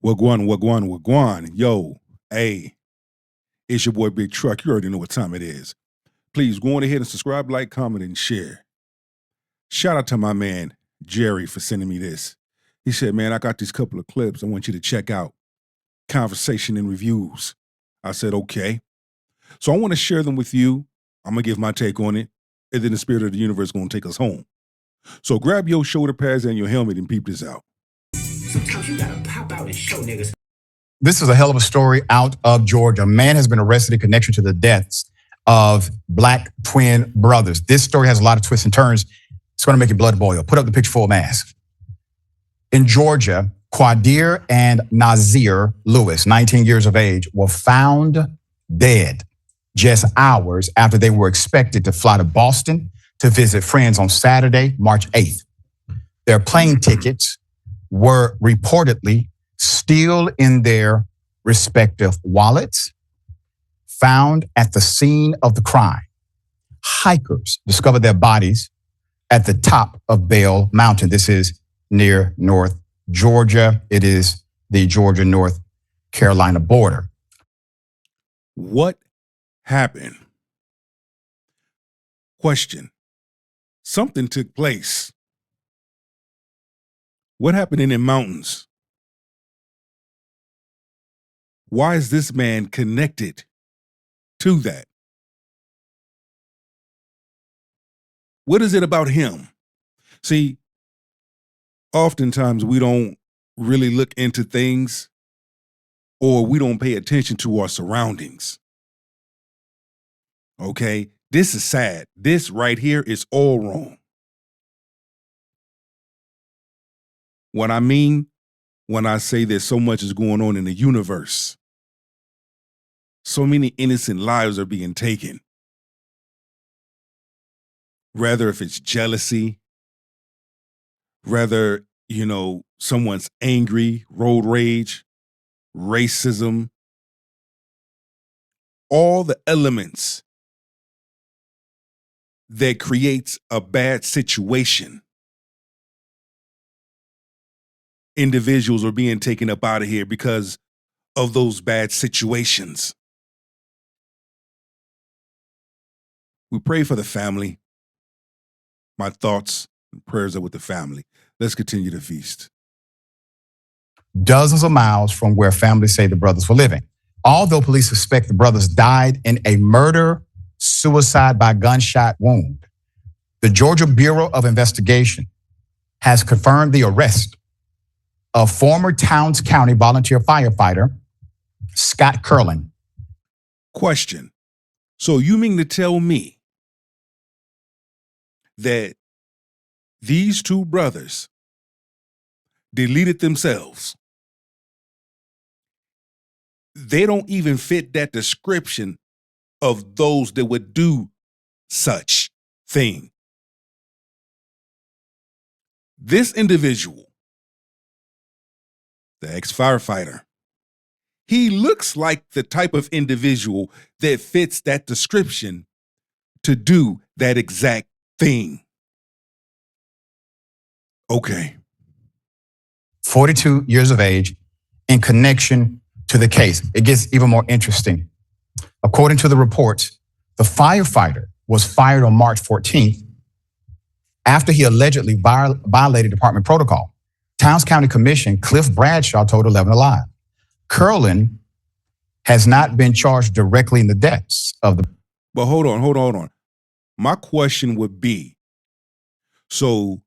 Wagwan, wagwan, wagwan. Yo, hey, it's your boy Big Truck. You already know what time it is. Please go on ahead and subscribe, like, comment, and share. Shout out to my man, Jerry, for sending me this. He said, man, I got these couple of clips I want you to check out. Conversation and reviews. I said, okay. So I want to share them with you. I'm going to give my take on it. And then the spirit of the universe is going to take us home. So grab your shoulder pads and your helmet and peep this out. Sometimes you gotta pop out and show niggas. This is a hell of a story out of Georgia. A man has been arrested in connection to the deaths of black twin brothers. This story has a lot of twists and turns. It's going to make your blood boil. Put up the picture full mask. In Georgia, Qaadir and Naazir Lewis, 19 years of age, were found dead just hours after they were expected to fly to Boston to visit friends on Saturday, March 8th. Their plane tickets were reportedly still in their respective wallets, found at the scene of the crime. Hikers discovered their bodies at the top of Bell Mountain. This is near North Georgia. It is the Georgia-North Carolina border. What happened? Question. Something took place. What happened in the mountains? Why is this man connected to that? What is it about him? See, oftentimes we don't really look into things, or we don't pay attention to our surroundings. Okay? This is sad. This right here is all wrong. What I mean when I say there's so much is going on in the universe, so many innocent lives are being taken. Rather if it's jealousy, rather, someone's angry, road rage, racism, all the elements that creates a bad situation. Individuals are being taken up out of here because of those bad situations. We pray for the family. My thoughts and prayers are with the family. Let's continue the feast. Dozens of miles from where families say the brothers were living. Although police suspect the brothers died in a murder-suicide by gunshot wound, the Georgia Bureau of Investigation has confirmed the arrest of former Towns County volunteer firefighter Scott Curlin. Question. So you mean to tell me that these two brothers deleted themselves? They don't even fit that description of those that would do such thing. This individual, the ex-firefighter, he looks like the type of individual that fits that description to do that exact thing. Okay. 42 years of age, in connection to the case. It gets even more interesting. According to the reports, the firefighter was fired on March 14th after he allegedly violated department protocol. Towns County Commission Cliff Bradshaw told 11 Alive. Curlin has not been charged directly in the deaths of the... But hold on. My question would be, so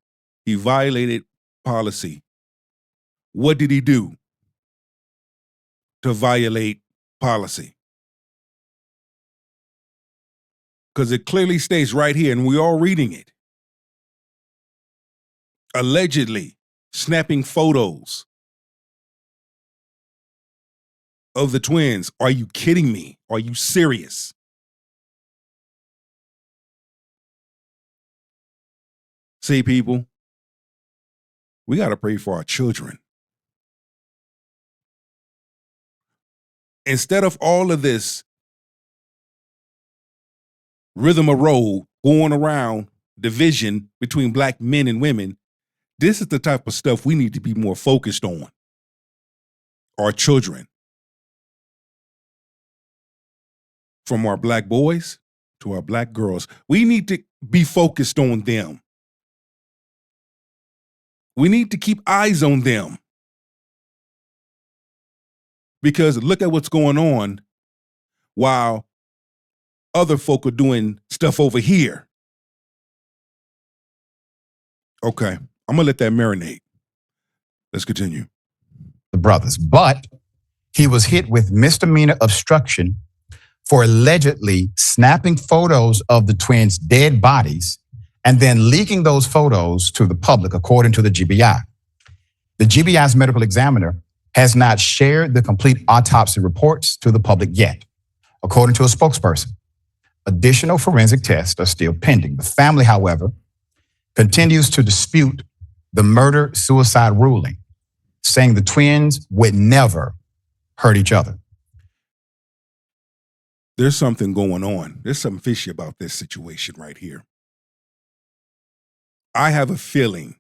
he violated policy. What did he do to violate policy? Because it clearly states right here, and we're all reading it. Allegedly snapping photos of the twins. Are you kidding me? Are you serious? See, people, we got to pray for our children. Instead of all of this rhythm of road going around division between black men and women, this is the type of stuff we need to be more focused on. our children. From our black boys to our black girls. We need to be focused on them. We need to keep eyes on them. Because look at what's going on while other folk are doing stuff over here. Okay, I'm gonna let that marinate. Let's continue. The brothers, but he was hit with misdemeanor obstruction for allegedly snapping photos of the twins' dead bodies and then leaking those photos to the public, according to the GBI. The GBI's medical examiner has not shared the complete autopsy reports to the public yet, according to a spokesperson. Additional forensic tests are still pending. The family, however, continues to dispute the murder-suicide ruling, saying the twins would never hurt each other. There's something going on. There's something fishy about this situation right here. I have a feeling,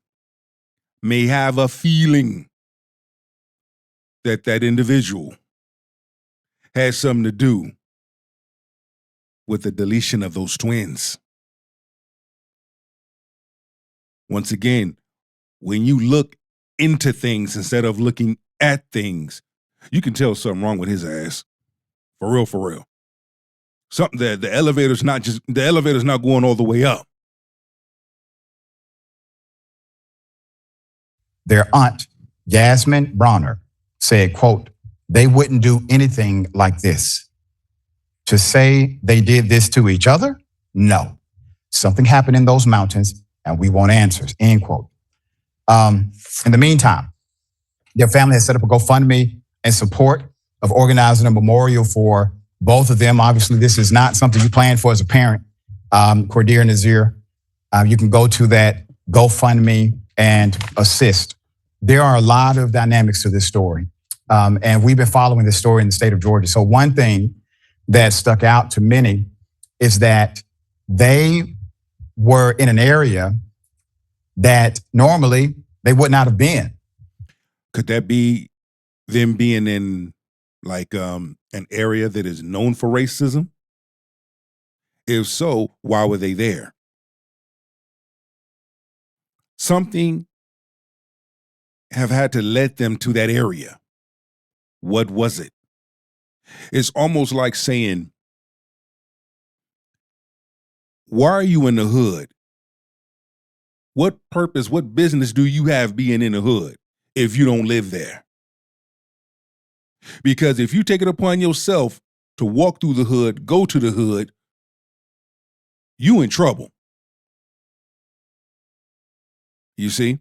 that that individual has something to do with the deletion of those twins. Once again, when you look into things instead of looking at things, you can tell something wrong with his ass. For real, for real. Something that the elevator's not going all the way up. Their aunt, Yasmin Bronner, said, quote, "They wouldn't do anything like this. To say they did this to each other? No. Something happened in those mountains and we want answers," end quote. In the meantime, their family has set up a GoFundMe in support of organizing a memorial for both of them. Obviously, this is not something you plan for as a parent. Qaadir and Naazir, you can go to that GoFundMe and assist. There are a lot of dynamics to this story. And we've been following this story in the state of Georgia. So one thing that stuck out to many is that they were in an area that normally they would not have been. Could that be them being in like an area that is known for racism? If so, why were they there? Something have had to lead them to that area. What was it? It's almost like saying, why are you in the hood? What purpose, what business do you have being in the hood if you don't live there? Because if you take it upon yourself to walk through the hood, go to the hood, you in trouble. You see?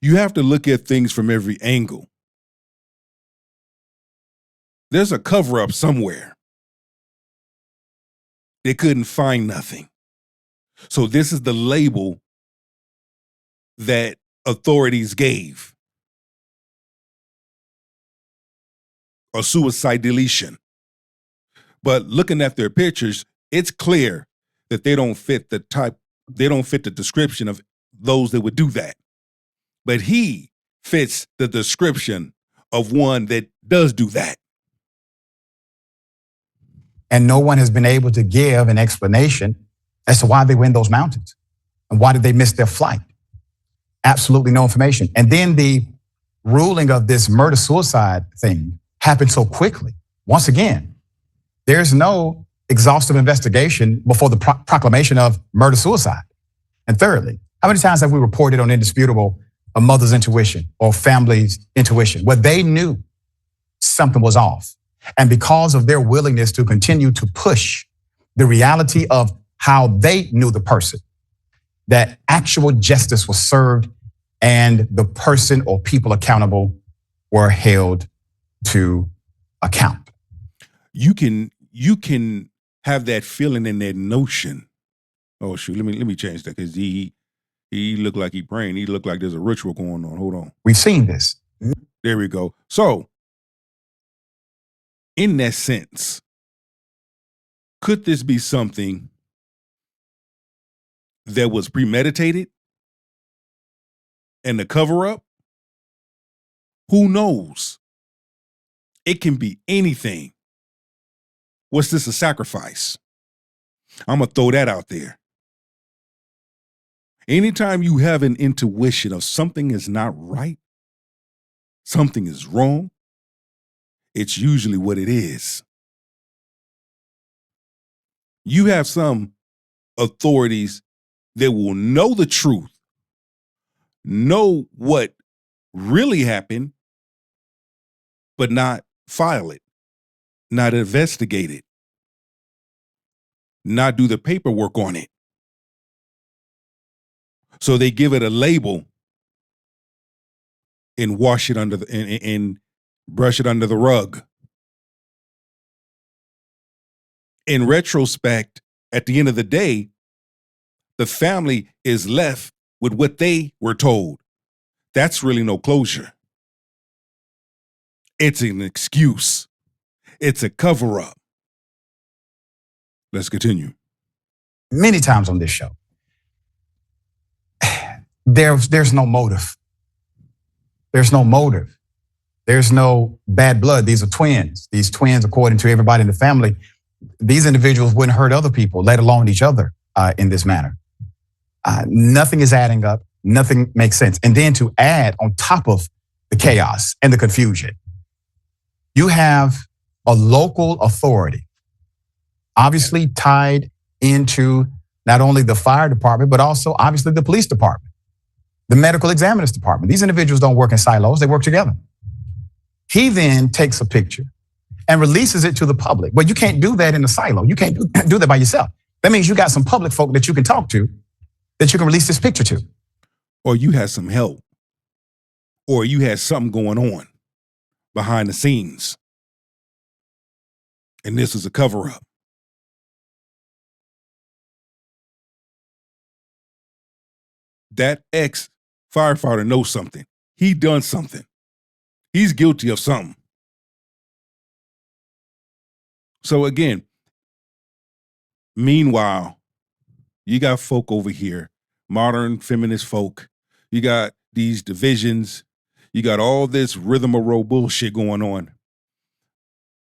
You have to look at things from every angle. There's a cover-up somewhere. They couldn't find nothing. So this is the label that authorities gave. A suicide deletion. But looking at their pictures, it's clear that they don't fit the description of those that would do that. But he fits the description of one that does do that. And no one has been able to give an explanation as to why they were in those mountains and why did they miss their flight. Absolutely no information. And then the ruling of this murder-suicide thing happened so quickly. Once again, there's no exhaustive investigation before the proclamation of murder-suicide. And thirdly, how many times have we reported on indisputable a mother's intuition or family's intuition where they knew something was off? And because of their willingness to continue to push the reality of how they knew the person, that actual justice was served and the person or people accountable were held to account. You can have that feeling and that notion. Oh shoot, let me change that because he looked like he praying. He looked like there's a ritual going on. Hold on. We've seen this. There we go. So, in that sense, could this be something that was premeditated and the cover up? Who knows? It can be anything. What's this, a sacrifice? I'm going to throw that out there. Anytime you have an intuition of something is not right, something is wrong, it's usually what it is. You have some authorities that will know the truth, know what really happened, but not file it, not investigate it, not do the paperwork on it. So they give it a label and wash it under the and brush it under the rug. In retrospect, at the end of the day, the family is left with what they were told. That's really no closure. It's an excuse. It's a cover-up. Let's continue. Many times on this show, there's no motive. There's no motive. There's no bad blood. These are twins. These twins, according to everybody in the family, these individuals wouldn't hurt other people, let alone each other, in this manner. Nothing is adding up. Nothing makes sense. And then to add on top of the chaos and the confusion, you have a local authority, obviously tied into not only the fire department, but also obviously the police department, the medical examiner's department. These individuals don't work in silos, they work together. He then takes a picture and releases it to the public. But you can't do that in a silo. You can't do that by yourself. That means you got some public folk that you can talk to, that you can release this picture to. Or you had some help. Or you had something going on behind the scenes. And this is a cover-up. That ex-firefighter knows something. He done something. He's guilty of something. So again, meanwhile, you got folk over here, modern feminist folk. You got these divisions. You got all this rhythm-a-row bullshit going on.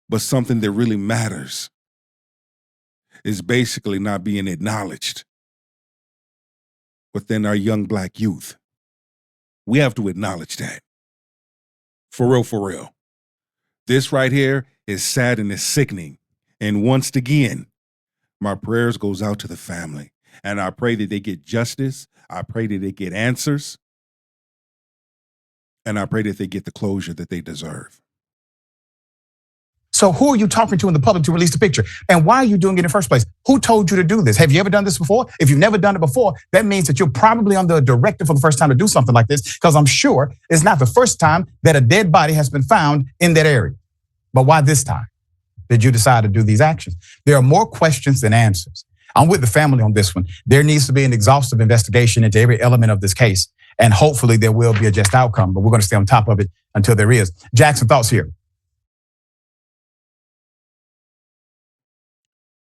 But something that really matters is basically not being acknowledged within our young black youth. We have to acknowledge that. For real, for real. This right here is sad and it's sickening. And once again, my prayers goes out to the family. And I pray that they get justice. I pray that they get answers. And I pray that they get the closure that they deserve. So who are you talking to in the public to release the picture? And why are you doing it in the first place? Who told you to do this? Have you ever done this before? If you've never done it before, that means that you're probably under a directive for the first time to do something like this, because I'm sure it's not the first time that a dead body has been found in that area. But why this time did you decide to do these actions? There are more questions than answers. I'm with the family on this one. There needs to be an exhaustive investigation into every element of this case. And hopefully there will be a just outcome, but we're going to stay on top of it until there is. Jackson, thoughts here?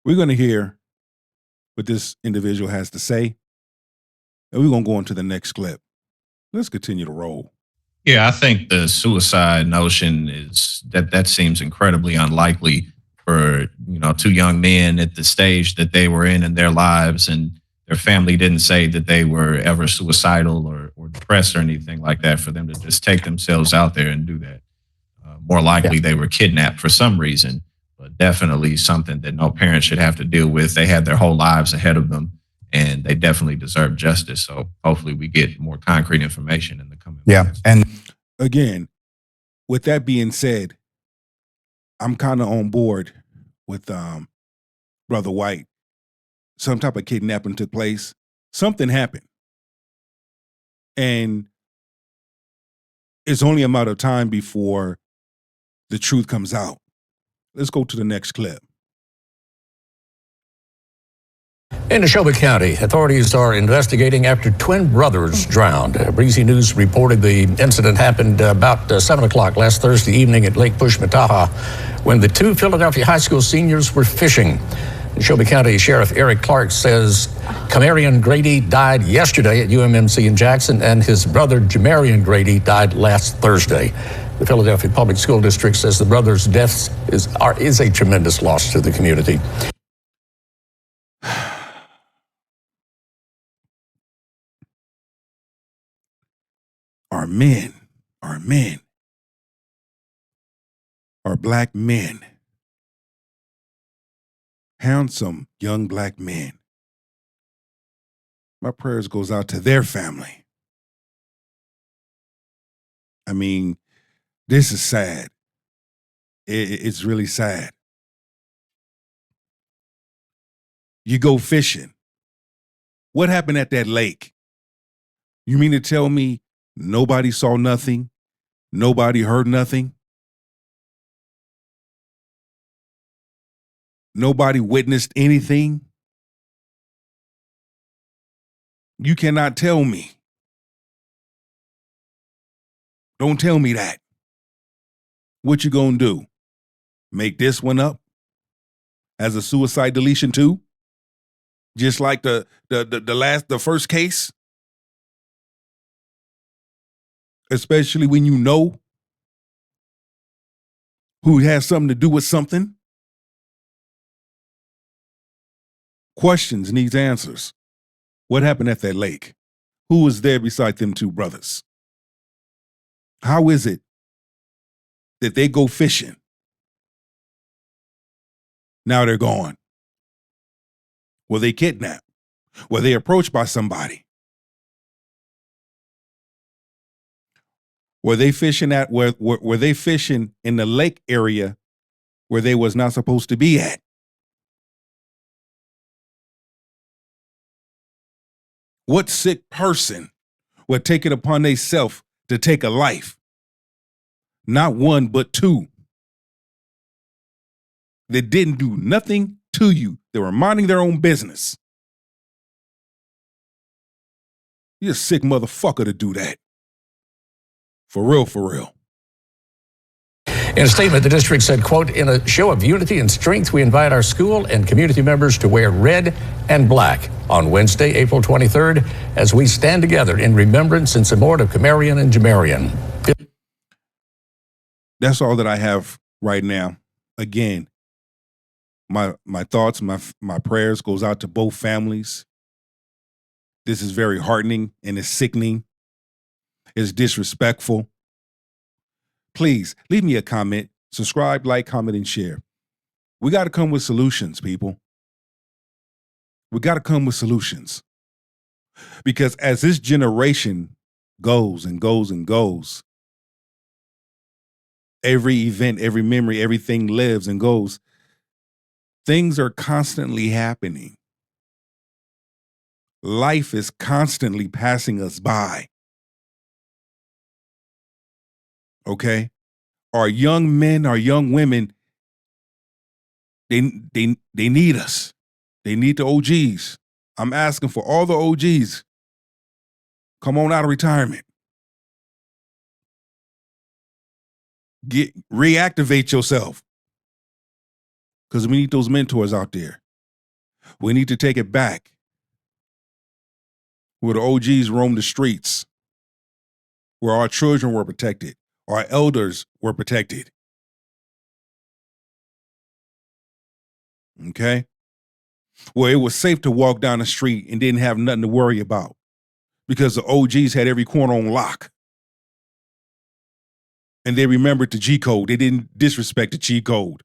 We're going to hear what this individual has to say, and we're going to go into the next clip. Let's continue to roll. Yeah, I think the suicide notion is that seems incredibly unlikely for, two young men at the stage that they were in their lives, and their family didn't say that they were ever suicidal or depressed or anything like that, for them to just take themselves out there and do that. More likely they were kidnapped for some reason, but definitely something that no parent should have to deal with. They had their whole lives ahead of them, and they definitely deserve justice. So hopefully we get more concrete information in the coming months. And again, with that being said, I'm kind of on board with Brother White. Some type of kidnapping took place. Something happened. And it's only a matter of time before the truth comes out. Let's go to the next clip. In Neshoba County, authorities are investigating after twin brothers drowned. Breezy News reported the incident happened about 7 o'clock last Thursday evening at Lake Pushmataha when the two Philadelphia high school seniors were fishing. Neshoba County Sheriff Eric Clark says Camarion Grady died yesterday at UMMC in Jackson, and his brother Jamarion Grady died last Thursday. The Philadelphia Public School District says the brothers' deaths is a tremendous loss to the community. Our men, our black men, handsome young black men. My prayers goes out to their family. I mean, this is sad. It's really sad. You go fishing. What happened at that lake? You mean to tell me nobody saw nothing? Nobody heard nothing? Nobody witnessed anything? You cannot tell me. Don't tell me that. What you gonna do? Make this one up as a suicide deletion too? Just like the first case? Especially when you know who has something to do with something? Questions needs answers. What happened at that lake? Who was there beside them two brothers? How is it that they go fishing? Now they're gone. Were they kidnapped? Were they approached by somebody? Were they fishing were they fishing in the lake area where they was not supposed to be at? What sick person would take it upon themselves to take a life? Not one, but two. They didn't do nothing to you. They were minding their own business. You're a sick motherfucker to do that. For real, for real. In a statement, the district said, quote, "In a show of unity and strength, we invite our school and community members to wear red and black on Wednesday, April 23rd, as we stand together in remembrance and support of Qaadir and Naazir. That's all that I have right now. Again, my thoughts, my prayers goes out to both families. This is very heartening and it's sickening. It's disrespectful. Please leave me a comment, subscribe, like, comment, and share. We got to come with solutions, people. We got to come with solutions. Because as this generation goes and goes and goes, every event, every memory, everything lives and goes. Things are constantly happening. Life is constantly passing us by. Okay? Our young men, our young women, they need us. They need the OGs. I'm asking for all the OGs. Come on out of retirement. Reactivate yourself. Because we need those mentors out there. We need to take it back. Where the OGs roam the streets. Where our children were protected. Our elders were protected. Okay? Where it was safe to walk down the street and didn't have nothing to worry about. Because the OGs had every corner on lock. And they remembered the G code. They didn't disrespect the G code.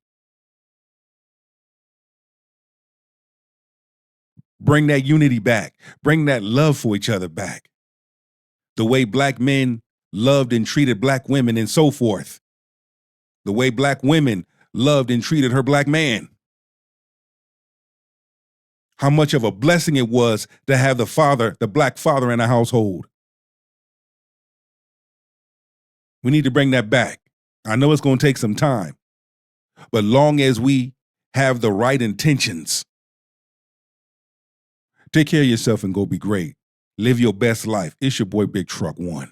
Bring that unity back. Bring that love for each other back. The way black men loved and treated black women and so forth. The way black women loved and treated her black man. How much of a blessing it was to have the black father in a household. We need to bring that back. I know it's going to take some time, but long as we have the right intentions, take care of yourself and go be great. Live your best life. It's your boy, Big Truck One.